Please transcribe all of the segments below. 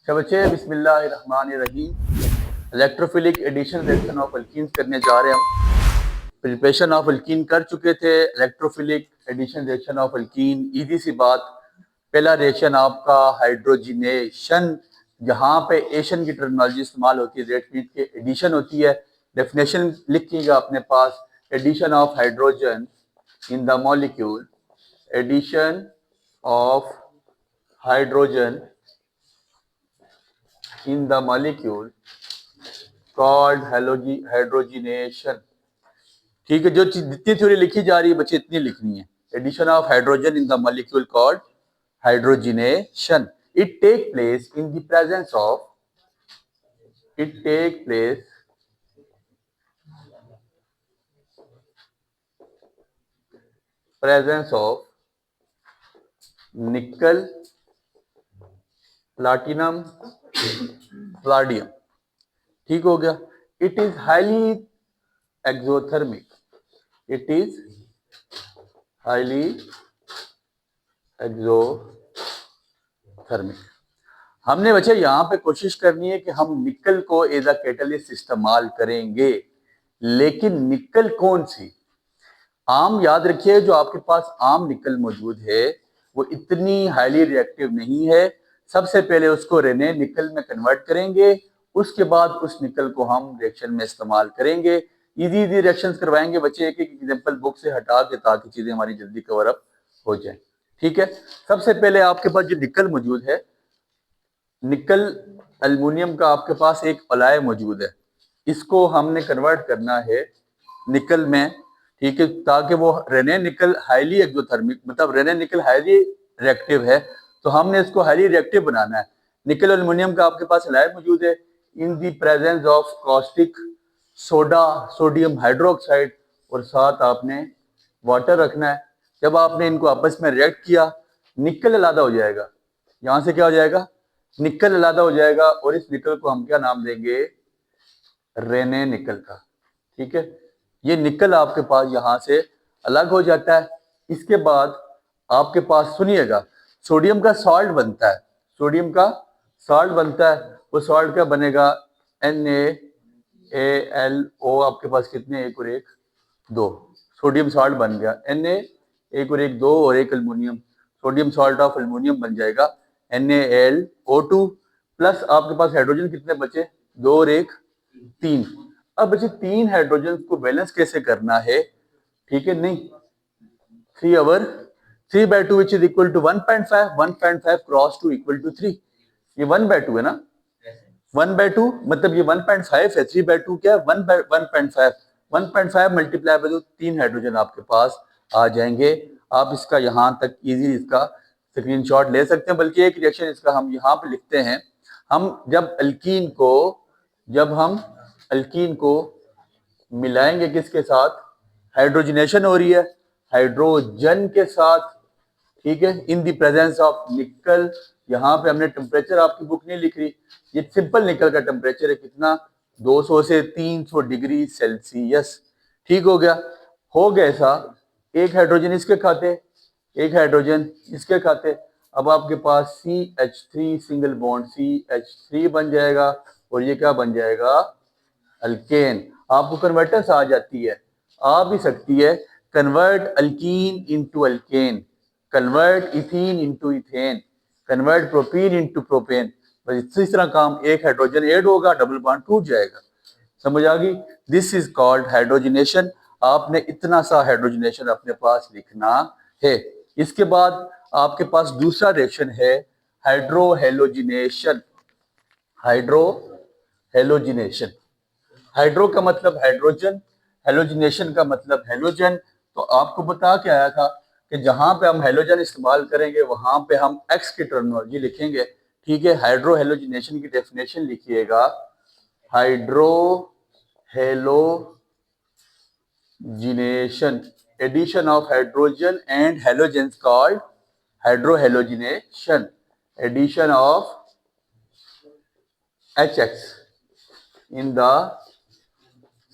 अच्छा बच्चे, बिस्मिल्लाहिर्रहमानिर्रहीम। Electrophilic addition reaction of alkene करने जा रहे हैं हम। प्रिपरेशन ऑफ अल्कीन कर चुके थे। Electrophilic addition reaction of alkene, easy सी बात। पहला रिएक्शन आपका हाइड्रोजिनेशन, जहां पे एशन की टर्मिनोलॉजी इस्तेमाल होती है, दैट मीन के एडिशन होती है। डेफिनेशन लिखिएगा अपने पास, addition of hydrogen in the molecule, addition of hydrogen in the molecule called hydrogenation। ठीक है, जो चीज जितनी थ्योरी लिखी जा रही है बच्चे इतनी लिखनी है। Addition of hydrogen in the molecule called hydrogenation. It take place in the presence of it take place presence of nickel, platinum, palladium. ठीक हो गया। It is highly exothermic, it is highly exothermic. हमने बच्चे यहाँ पे कोशिश करनी है कि हम निकल को एज अ कैटलिस्ट इस्तेमाल करेंगे, लेकिन निकल कौन सी? आम याद रखिए, जो आपके पास आम निकल मौजूद है वो इतनी हाईली रिएक्टिव नहीं है। सबसे पहले उसको रेने निकल में कन्वर्ट करेंगे, उसके बाद उस निकल को हम रिएक्शन में इस्तेमाल करेंगे। इजी इजी रिएक्शंस करवाएंगे बच्चे, एक एक एग्जांपल बुक से हटा के, ताकि चीजें हमारी जल्दी कवर अप हो जाए। ठीक है, सबसे पहले आपके पास जो निकल मौजूद है, निकल एल्युमिनियम का आपके पास एक अलाय मौजूद है, इसको हमने कन्वर्ट करना है निकल में। ठीक है, ताकि वो रेने निकल हाईली एक्सोथर्मिक, मतलब रेने निकल हाईली रिएक्टिव है, तो हमने इसको हाईली रिएक्टिव बनाना है। निकल एल्युमिनियम का आपके पास अलाय मौजूद है in the presence of caustic soda, sodium hydroxide, और साथ आपने वाटर रखना है। जब आपने इनको आपस में रिएक्ट किया, निकल अलग हो जाएगा। यहां से क्या हो जाएगा? निकल अलग हो जाएगा, और इस निकल को हम क्या नाम देंगे? रेने निकल का। ठीक है, ये निकल आपके पास यहां से अलग हो जाता है। इसके बाद आपके पास सुनिएगा, सोडियम का सॉल्ट बनता है, सोडियम का सॉल्ट बनता है। वो सॉल्ट क्या बनेगा? NaAlO। आपके पास कितने? एक और एक दो, सोडियम सॉल्ट बन गया। Na एक और एक दो, और एक aluminium, sodium salt of aluminium बन जाएगा NaLO2। प्लस आपके पास हाइड्रोजन कितने बचे? दो और एक तीन। अब बच्चे तीन हाइड्रोजन को बैलेंस कैसे करना है? ठीक है, नहीं, 3/2 which is equal to 1.5, 1.5 cross 2 equal to 3। ये 1/2 है ना, 1/2 मतलब ये 1.5 है, 3/2 क्या है? 1/1.5, 1.5 मल्टीप्लाई बाय 2, तीन हाइड्रोजन आपके पास आ जाएंगे। आप इसका यहाँ तक इजी इसका स्क्रीनशॉट ले सकते हैं, बल्कि एक रिएक्शन इसका हम यहाँ पे लिखते हैं। हम जब अल्कीन को मिलाएंगे किसके साथ? हाइड्रोजनेशन हो रही है हाइड्रोजन के साथ। ठीक है, इन दी प्रेजेंस ऑफ निकल। यहाँ पे हमने टेम्परेचर आपकी बुक नहीं लिख रही, ये सिंपल निकल का टेम्परेचर है कितना? 200 से 300 डिग्री सेल्सियस। ठीक हो गया। हो गया ऐसा, एक हाइड्रोजन इसके खाते, एक हाइड्रोजन इसके खाते। अब आपके पास CH3 सिंगल बॉन्ड CH3 बन जाएगा, और ये क्या बन जाएगा? अल्केन। आपको कन्वर्टर्स आ जाती है, आ भी सकती है। Convert alkyne into alkane, convert ethene into ethane, convert propene into propane. बस इस तरह काम, एक हाइड्रोजन ऐड होगा, डबल बॉन्ड टूट जाएगा। समझ आ गई? This is called hydrogenation. आपने इतना सा हाइड्रोजनेशन अपने पास लिखना है। इसके बाद आपके पास दूसरा रिएक्शन है हाइड्रोहेलोजिनेशन। हाइड्रोहेलोजिनेशन, हाइड्रो का मतलब हाइड्रोजन, हेलोजिनेशन का मतलब हेलोजन। तो आपको बता के आया था कि जहां पे हम हेलोजन इस्तेमाल करेंगे वहां पे हम एक्स की टर्मिनोलॉजी लिखेंगे। ठीक है, हाइड्रो हेलोजिनेशन की डेफिनेशन लिखिएगा, hydrohalogenation, addition of hydrogen and halogens called hydrohalogenation, addition of HX in the,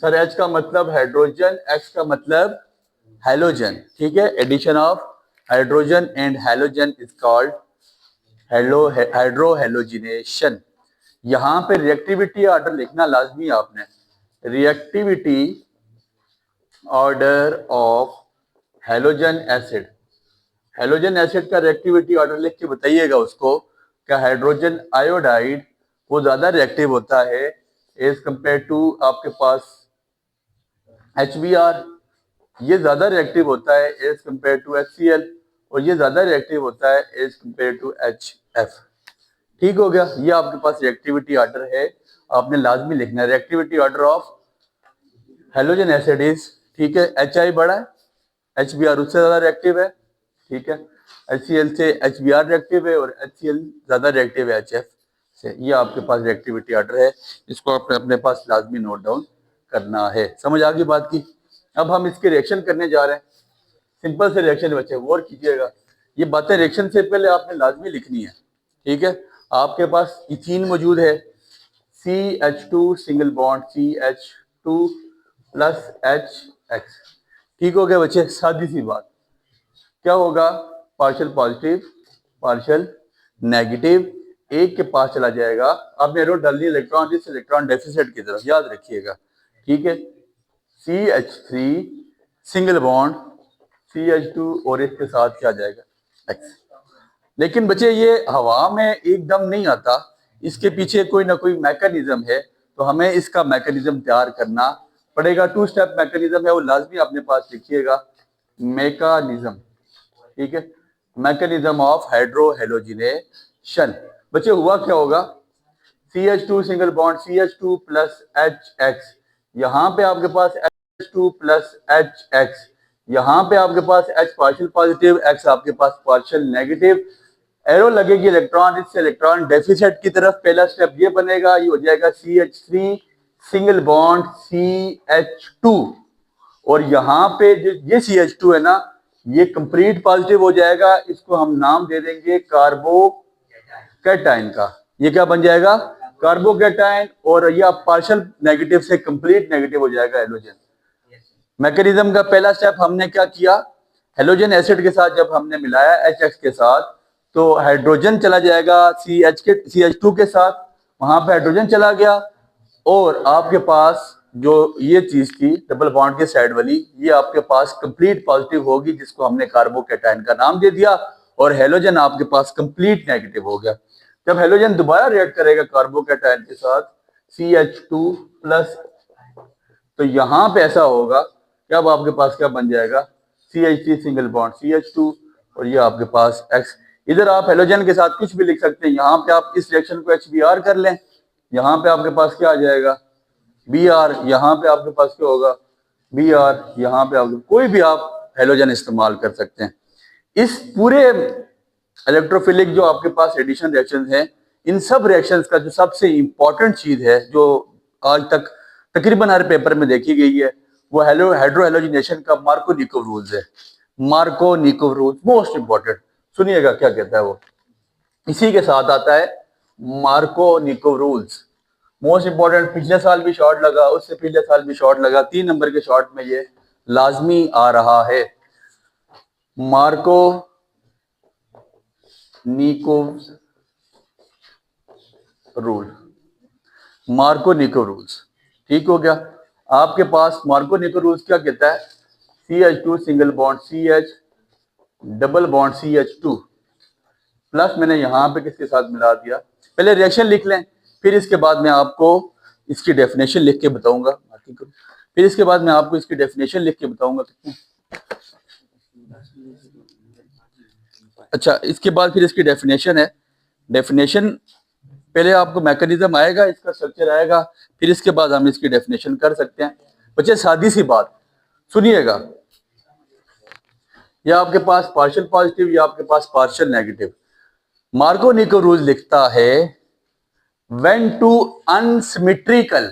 sir H का मतलब हाइड्रोजन, X का मतलब हेलोजन। ठीक है, addition of hydrogen and halogen is called hydrohalogenation. यहां पे रिएक्टिविटी ऑर्डर लिखना लाजमी है आपने, reactivity order of halogen acid. Halogen acid का रिएक्टिविटी ऑर्डर लिख के बताइएगा उसको, क्या हाइड्रोजन आयोडाइड वो ज्यादा रिएक्टिव होता है एज कंपेयर टू आपके पास HBr, ये ज्यादा रिएक्टिव होता है एज कंपेयर टू HCl, और ये ज्यादा रिएक्टिव होता है एज कंपेयर टू HF। ठीक हो गया, ये आपके पास रिएक्टिविटी ऑर्डर है, आपने लाजमी लिखना है reactivity order of halogen acid is, ठीक है, HI बड़ा है, HBr उससे ज्यादा रिएक्टिव है, ठीक है, HCl से HBr रिएक्टिव है और HCl ज्यादा रिएक्टिव है HF से। ये आपके पास रिएक्टिविटी ऑर्डर है, इसको आपने अपने पास लाजमी नोट डाउन करना है। समझ आ गई बात की। अब हम इसके रिएक्शन करने जा रहे हैं, सिंपल से रिएक्शन बच्चे गौर कीजिएगा, ये बातें रिएक्शन से पहले आपने लाजमी लिखनी है, ठीक है। आपके पास इथीन मौजूद है, CH2 single bond CH2 plus HX, ठीक हो गया बच्चे, सादी सी बात। क्या होगा, पार्शियल पॉजिटिव पार्शियल नेगेटिव, एक के पास चला जाएगा, आपने एरो डाल दी इलेक्ट्रॉन इस इलेक्ट्रॉन डेफिसिट की तरफ, याद रखिएगा, ठीक है। CH3 सिंगल बॉन्ड CH2 और इसके साथ क्या जाएगा X। लेकिन बच्चे ये हवा में एकदम नहीं आता, इसके पीछे कोई ना कोई मैकेनिज्म है, तो हमें इसका मैकेनिज्म तैयार करना पड़ेगा। 2 स्टेप मैकेनिज्म है, वो लाजमी अपने पास लिखिएगा, मैकेनिज्म, ठीक है, मैकेनिज्म ऑफ हाइड्रो हेलोजिनेशन। बच्चे हुआ क्या होगा, CH2 single bond CH2 plus HX, यहाँ पे आपके पास H2 प्लस HX, यहाँ पे आपके पास H पार्शियल पॉजिटिव, X आपके पास पार्शियल नेगेटिव, एरो लगेगी इलेक्ट्रॉन इस इलेक्ट्रॉन डेफिसिट की तरफ। पहला स्टेप ये बनेगा, ये हो जाएगा CH3 सिंगल बॉन्ड CH2, और यहाँ पे जो ये CH2 है ना, ये कंप्लीट पॉजिटिव हो जाएगा, इसको हम नाम दे देंगे कार्बोकैटायन का। ये क्या बन जाएगा, कार्बोकैटायन, और ये पार्शियल नेगेटिव से कंप्लीट नेगेटिव हो जाएगा हेलोजन। मैकेनिज्म का पहला स्टेप हमने क्या किया, हेलोजन एसिड के साथ जब हमने मिलाया HX के साथ, तो हाइड्रोजन चला जाएगा CH2 के साथ, वहां पे हाइड्रोजन चला गया, और आपके पास जो ये चीज थी डबल बॉन्ड के साइड वाली, ये आपके पास कंप्लीट पॉजिटिव होगी, जिसको हमने कार्बोकैटायन का नाम दे दिया, और हेलोजन आपके पास कंप्लीट नेगेटिव हो गया। जब हेलोजन दोबारा रिएक्ट करेगा कार्बोकैटायन के साथ CH2 प्लस, तो यहां पे ऐसा होगा कि अब आपके पास क्या बन जाएगा, CH3 सिंगल बॉन्ड CH2, और ये आपके पास X। इधर आप हेलोजन के साथ कुछ भी लिख सकते हैं, यहाँ पे आप इस रिएक्शन को HBr कर लें, यहाँ पे आपके पास क्या आ जाएगा Br, यहाँ पे आपके पास क्या होगा Br, यहाँ पे आप कोई भी आप हेलोजन इस्तेमाल कर सकते हैं। इस पूरे इलेक्ट्रोफिलिक जो आपके पास एडिशन रिएक्शंस हैं, इन सब रिएक्शंस का जो सबसे इंपॉर्टेंट चीज है, जो आज तक तकरीबन हर पेपर में देखी गई है, वो हाइड्रो हेलोजिनेशन का मार्को-निकोव रूल्स है। मार्को-निकोव रूल्स मोस्ट इंपॉर्टेंट, सुनिएगा क्या कहता है वो, इसी के साथ आता है मार्को-निकोव रूल्स, मोस्ट इंपॉर्टेंट। पिछले साल भी शॉर्ट लगा, उससे पिछले साल भी शॉर्ट लगा, 3 नंबर के शॉर्ट में ये लाजमी आ रहा है, मार्को-निकोव रूल, मार्को-निकोव रूल्स, ठीक हो गया। आपके पास मार्को-निकोव रूल्स क्या कहता है, CH2 single bond CH double bond CH2 plus, मैंने यहाँ पे किसके साथ मिला दिया, पहले रिएक्शन लिख लें, फिर इसके बाद मैं आपको इसकी डेफिनेशन लिख के बताऊंगा, फिर इसके बाद मैं आपको इसकी डेफिनेशन लिख के बताऊंगा कितने, अच्छा इसके बाद फिर इसकी डेफिनेशन है। डेफिनेशन पहले आपको मैकेनिज्म आएगा, इसका स्ट्रक्चर आएगा, फिर इसके बाद हम इसकी डेफिनेशन कर सकते हैं। बच्चे सादी सी बात सुनिएगा, या आपके पास पार्शियल पॉजिटिव या आपके पास पार्शियल नेगेटिव, मार्को-निकोव रूल लिखता है when to unsymmetrical,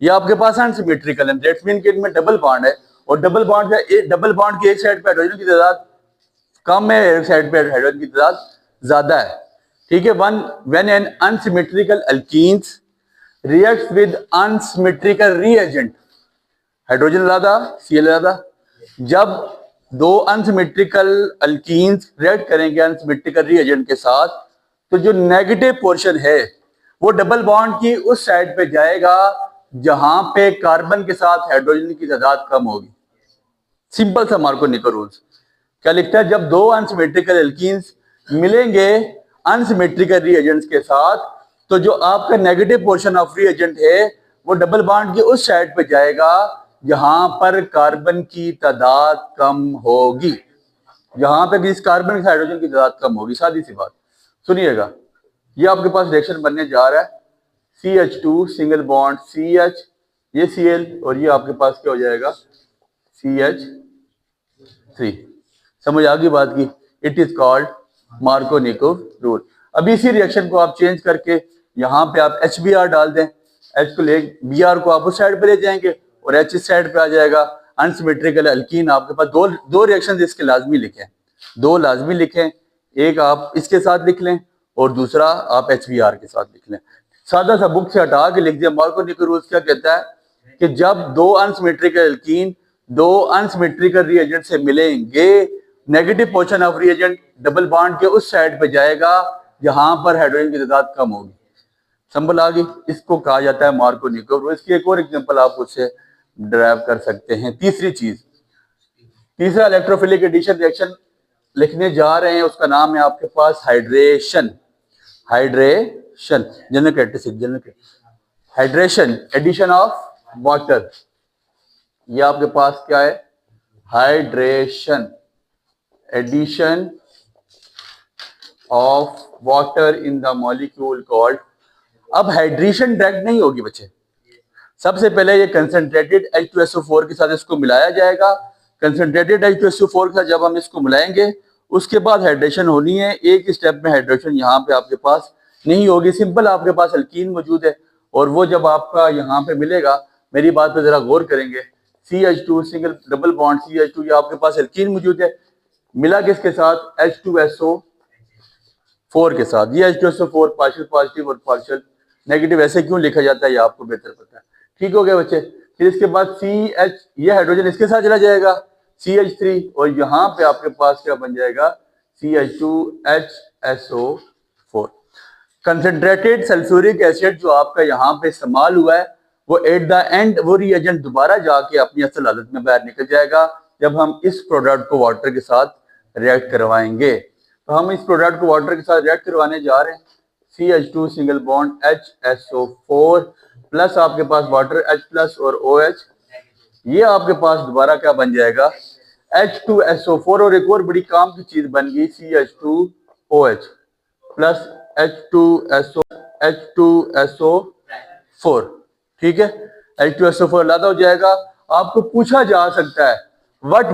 ये आपके पास अनसिमेट्रिकल है, दैट्स मीन कि इनमें डबल बॉन्ड है, और डबल बॉन्ड की एक साइड पे हाइड्रोजन की तादाद कम है, एक साइड पे हाइड्रोजन की तादाद ज्यादा है, ठीक है। When an unsymmetrical alkenes reacts with unsymmetrical reagent, hydrogen ज्यादा Cl ज्यादा, जब दो अनसिमेट्रिकल अल्कीन्स रिएक्ट करेंगे अनसिमेट्रिकल रिएजेंट के साथ, तो जो नेगेटिव पोर्शन है वो डबल बॉन्ड की उस साइड पे जाएगा जहां पे कार्बन के साथ हाइड्रोजन की तादाद कम होगी। सिंपल सा मार्को-निको रूल्स। क्या लिखता है, जब दो अनसिमेट्रिकल एल्कीन्स मिलेंगे अनसिमेट्रिकल रिएजेंट्स के साथ, तो जो आपका नेगेटिव पोर्शन ऑफ रिएजेंट है वो डबल बॉन्ड की उस साइड पे जाएगा जहां पर कार्बन की तादाद कम होगी, जहां पे भी इस कार्बन के हाइड्रोजन की तादाद कम होगी। सादी सी बात, सुनिएगा। ये आपके पास रिएक्शन बनने जा रहा है, CH2 सिंगल बॉन्ड CH, ये Cl, और ये आपके पास क्या हो जाएगा, CH3। समझ आ गई बात की? It is called Markovnikov rule. अभी इसी रिएक्शन को आप चेंज करके यहाँ पे आप HBr डाल दें, H को ले Br को आप उस साइड पे ले जाएंगे और H इस साइड पे आ जाएगा। अनसिमेट्रिकल अल्कीन आपके पास दो रिएक्शन इसके लाजमी लिखें, दो लाजमी लिखें, एक आप इसके साथ लिख लें और दूसरा आप HBr के साथ लिख लें। सादा सा बुक से हटा के लिख दिया। मार्को-निको रूल क्या कहता है कि जब दो अनसिमेट्रिकल अल्कीन दो अनसिमेट्रिकल रिएजेंट से मिलेंगे, negative portion of reagent double bond के उस साइड पे जाएगा जहां पर हाइड्रोजन की तादाद कम होगी। संभल आ गई? इसको कहा जाता है मार्को-निको रूल। इसकी एक और एग्जांपल आप उससे ड्राइव कर सकते हैं। तीसरी चीज, तीसरा इलेक्ट्रोफिलिक एडिशन रिएक्शन लिखने जा रहे हैं, उसका नाम है आपके पास hydration. Hydration general characteristic, hydration addition of water. ये आपके पास क्या है, hydration addition of water in the molecule called. अब हाइड्रेशन डायरेक्ट नहीं होगी बच्चे, सबसे पहले ये कंसंट्रेटेड H2SO4 के साथ इसको मिलाया जाएगा। कंसंट्रेटेड H2SO4 के साथ जब हम इसको मिलाएंगे उसके बाद हाइड्रेशन होनी है। एक स्टेप में हाइड्रेशन यहाँ पे आपके पास नहीं होगी, सिंपल आपके पास अल्कीन मौजूद है और वो जब आपका यहाँ पे मिलेगा, मेरी बात पे जरा गौर करेंगे, CH2 single double bond CH2, ये आपके पास अल्कीन मौजूद है, मिला किसके साथ, H2SO4 के साथ। ये H2SO4 पार्शियल पॉजिटिव और पार्शियल नेगेटिव ऐसे क्यों लिखा जाता है ये आपको बेहतर पता है। ठीक हो गया बच्चे। फिर इसके बाद CH, ये हाइड्रोजन इसके साथ चला जाएगा CH3, और यहाँ पे आपके पास क्या बन जाएगा, CH2HSO4। कंसंट्रेटेड सल्फ्यूरिक एसिड जो आपका यहाँ पे इस्तेमाल हुआ है वो एट द एंड वो रिएजेंट दोबारा जाके अपनी असल हालत में बाहर निकल जाएगा जब हम इस प्रोडक्ट को वाटर के साथ रिएक्ट करवाएंगे। तो हम इस प्रोडक्ट को वाटर के साथ रिएक्ट करवाने जा रहे हैं। CH2 single bond HSO4 plus आपके पास वाटर H प्लस और OH, ये आपके पास दोबारा क्या बन जाएगा, H2SO4, और एक और बड़ी काम की चीज बन गई CH2OH प्लस H2SO4। ठीक है, H2SO4 अलग हो जाएगा। आपको पूछा जा सकता है what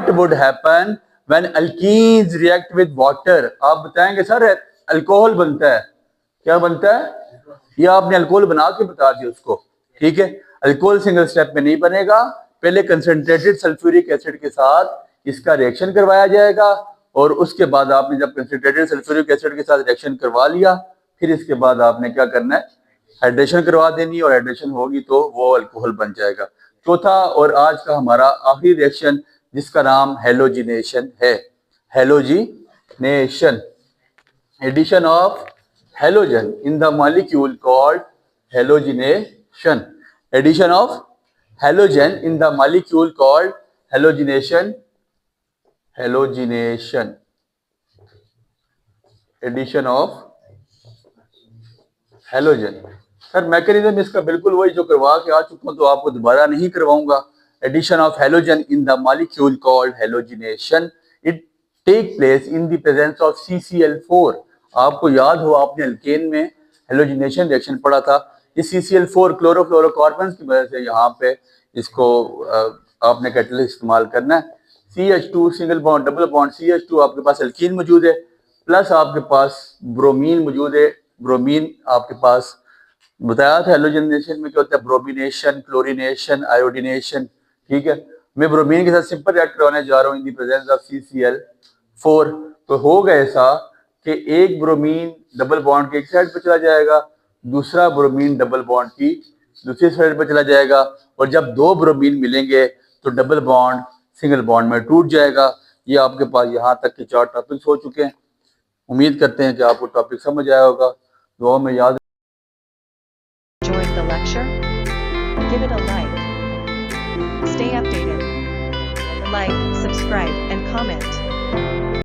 would happen when alkenes react with water. आप बताएंगे सर अल्कोहल बनता है, क्या बनता है, ये आपने अल्कोहल बना के बता दिया उसको। ठीक है, अल्कोहल सिंगल स्टेप में नहीं बनेगा, पहले कंसंट्रेटेड सल्फ्यूरिक एसिड के साथ इसका रिएक्शन करवाया जाएगा और उसके बाद आपने जब कंसंट्रेटेड सल्फ्यूरिक एसिड के साथ रिएक्शन करवा लिया, फिर इसके बाद आपने क्या करना है, हाइड्रेशन करवा देनी, और हाइड्रेशन होगी तो वो अल्कोहल बन जाएगा। चौथा और आज का हमारा आखिरी रिएक्शन जिसका नाम हेलोजिनेशन है। Halogenation, addition of halogen in the molecule called halogenation. Addition of halogen in the molecule called halogenation. Addition of halogen. Sir mechanism इसका बिल्कुल वही जो करवा के आ चुका हूं, तो आपको दोबारा नहीं करवाऊंगा। Addition of halogen in the molecule called halogenation. It take place in the presence of CCl4. आपको याद हो आपने अल्केन में हेलोजिनेशन रिएक्शन पढ़ा था, ये CCl4 क्लोरोफ्लोरोकार्बन्स की वजह से यहाँ पे इसको आपने कैटलिस्ट इस्तेमाल करना है। CH2 single bond double bond CH2 आपके पास अल्कीन मौजूद है, प्लस आपके पास ब्रोमीन मौजूद है। ब्रोमीन आपके पास बताया था हेलोजिनेशन में क्या होता है, ब्रोमिनेशन, क्लोरिनेशन, आयोडिनेशन। ठीक है, मैं ब्रोमीन के साथ सिंपल रिएक्ट करवाने जा रहा हूँ इन दी प्रेजेंस ऑफ CCl4। तो होगा ऐसा कि एक ब्रोमीन डबल बॉन्ड के एक साइड पे चला जाएगा, दूसरा ब्रोमीन डबल बॉन्ड की दूसरी साइड पे चला जाएगा, और जब दो ब्रोमीन मिलेंगे तो डबल बॉन्ड सिंगल बॉन्ड में टूट जाएगा। ये आपके पास यहाँ तक के 4 टॉपिक्स हो चुके हैं। उम्मीद करते हैं कि आपको टॉपिक समझ आया होगा। दुआ में याद Enjoyed the lecture? Give it a like. Stay updated. Like, subscribe, and comment.